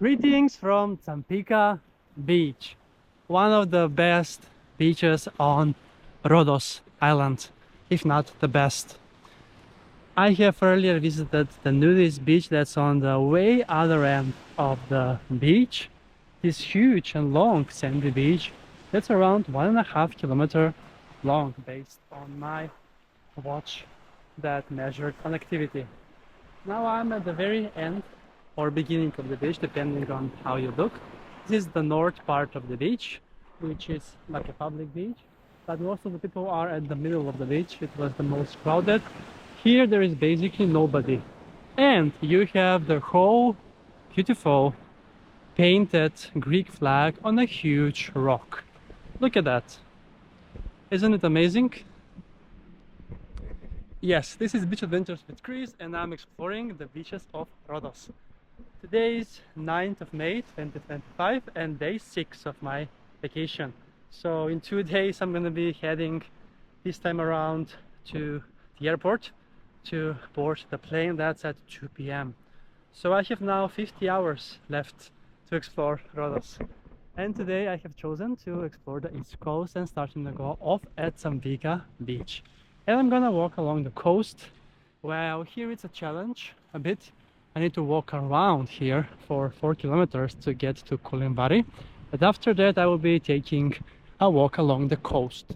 Greetings from Tsambika Beach, one of the best beaches on Rhodos Island, if not the best. I have earlier visited the nudist beach that's on the way other end of the beach. This huge and long sandy beach that's around 1.5 kilometers long based on my watch that measured connectivity. Now I'm at the very end or beginning of the beach, depending on how you look. This is the north part of the beach, which is like a public beach, but most of the people are at the middle of the beach. It was the most crowded. Here there is basically nobody. And you have the whole beautiful painted Greek flag on a huge rock. Look at that. Isn't it amazing? Yes, this is Beach Adventures with Kris, and I'm exploring the beaches of Rhodos. Today is 9th of May 2025 and day 6 of my vacation. So in 2 days I'm going to be heading this time around to the airport to board the plane. That's at 2 p.m. So I have now 50 hours left to explore Rhodos. And today I have chosen to explore the east coast and starting to go off at Tsambika Beach. And I'm gonna walk along the coast. Well, here it's a challenge a bit. I need to walk around here for 4 kilometers to get to Kulimbari. But after that I will be taking a walk along the coast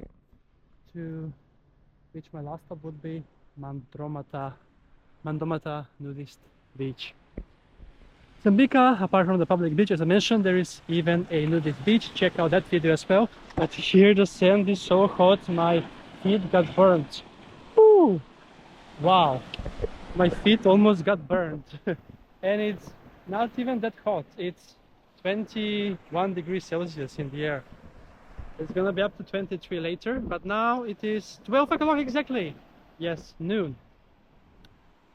to which my last stop would be Mandomata Nudist Beach. Tsambika, apart from the public beach, as I mentioned, there is even a nudist beach. Check out that video as well. But here the sand is so hot, my feet got burned. Ooh, wow, my feet almost got burned. And it's not even that hot. It's 21 degrees Celsius in the air. It's gonna be up to 23 later, but now it is 12 o'clock exactly. Yes, noon.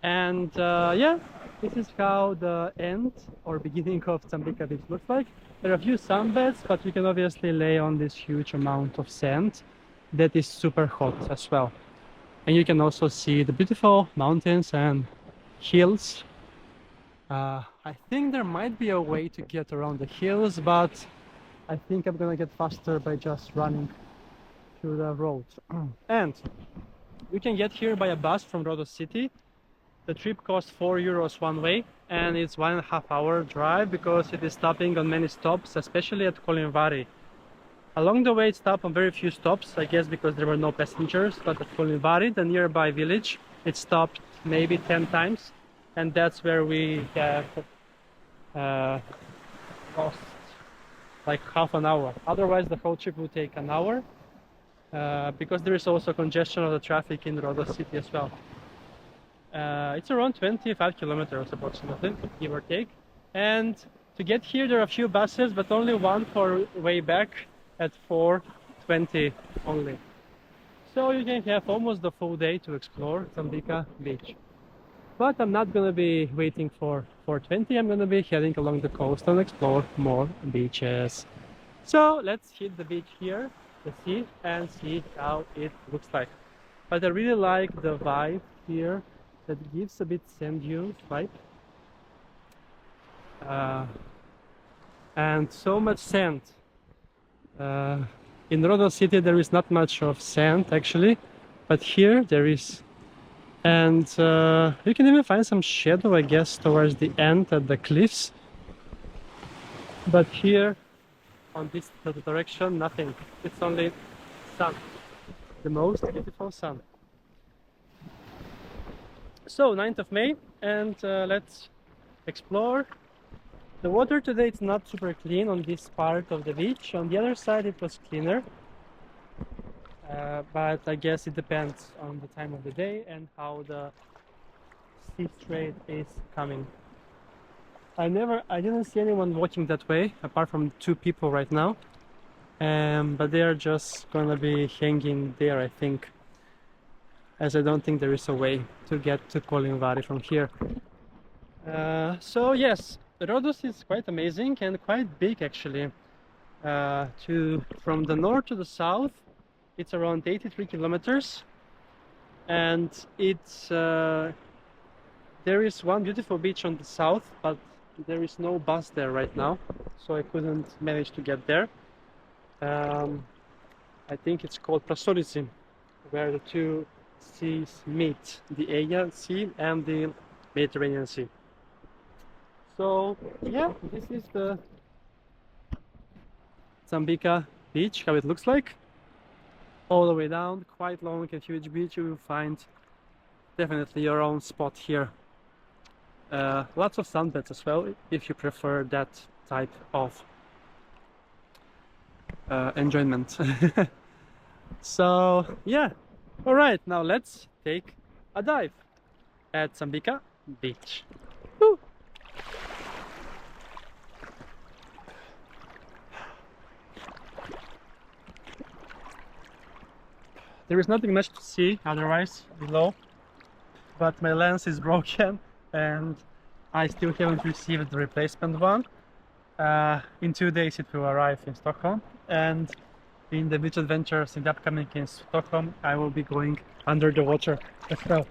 And yeah, this is how the end or beginning of Tsambika Beach looks like. There are a few sunbeds, but you can obviously lay on this huge amount of sand that is super hot as well. And you can also see the beautiful mountains and hills. I think there might be a way to get around the hills, but I think I'm gonna get faster by just running through the roads. And you can get here by a bus from Rhodos city. The trip costs €4 one way, and it's 1.5 hour drive because it is stopping on many stops, especially at Kulimbari. Along the way it stopped on very few stops, I guess because there were no passengers, but at Kulimbari, the nearby village, it stopped maybe 10 times, and that's where we have lost like half an hour. Otherwise the whole trip would take an hour, because there is also congestion of the traffic in Rhodos city as well. It's around 25 kilometers approximately, give or take. And to get here there are a few buses, but only one for way back at 4:20 only. So you can have almost the full day to explore Tsambika Beach. But I'm not gonna be waiting for 4:20, I'm gonna be heading along the coast and explore more beaches. So let's hit the beach here, the sea, and see how it looks like. But I really like the vibe here. That gives a bit sand dunes vibe, and so much sand. In Rhodos city there is not much of sand actually, but here there is, and you can even find some shadow, I guess, towards the end at the cliffs. But here on this direction, nothing. It's only sun, the most beautiful sun. So 9th of May, and let's explore. The water today it's not super clean on this part of the beach. On the other side it was cleaner, but I guess it depends on the time of the day and how the sea trade is coming. I didn't see anyone walking that way apart from 2 people right now, but they are just gonna be hanging there, I think, as I don't think there is a way to get to Kulimbari from here. So yes, Rhodos is quite amazing and quite big actually. From the north to the south, it's around 83 kilometers, and it's there is one beautiful beach on the south, but there is no bus there right now, so I couldn't manage to get there. I think it's called Prasolicim, where the two seas meet, the Aegean Sea and the Mediterranean Sea. So yeah, this is the Tsambika Beach, how it looks like. All the way down, quite long and huge beach. You will find definitely your own spot here. Lots of sunbeds as well, if you prefer that type of enjoyment. So yeah, all right, now let's take a dive at Tsambika Beach. Woo! There is nothing much to see otherwise below, but my lens is broken and I still haven't received the replacement one. In 2 days it will arrive in Stockholm, and in the beach adventures in the upcoming in Stockholm I will be going under the water as well.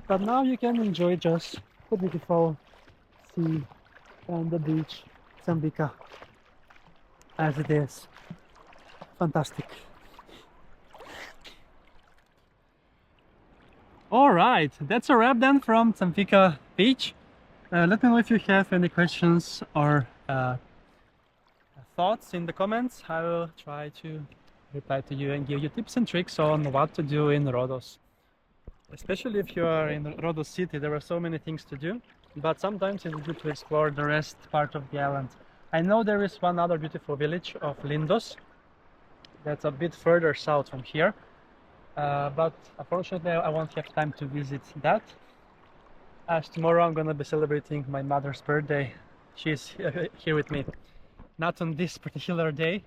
But now you can enjoy just the beautiful sea and the beach, Tsambika, as it is. Fantastic. Alright, that's a wrap then from Tsambika Beach. Let me know if you have any questions or thoughts in the comments. I will try to reply to you and give you tips and tricks on what to do in Rhodos. Especially if you are in Rhodos city, there are so many things to do, but sometimes it's good to explore the rest part of the island. I know there is one other beautiful village of Lindos that's a bit further south from here. But unfortunately I won't have time to visit that, as tomorrow I'm gonna be celebrating my mother's birthday. She's here with me, not on this particular day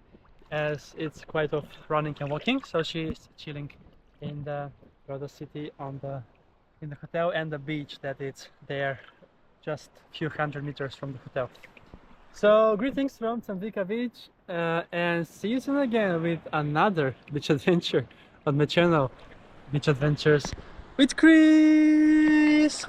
as it's quite of running and walking, so she's chilling in the Rhodos city in the hotel and the beach that it's there just a few hundred meters from the hotel. So greetings from Tsambika Beach, and see you soon again with another beach adventure on my channel, Beach Adventures with Kris.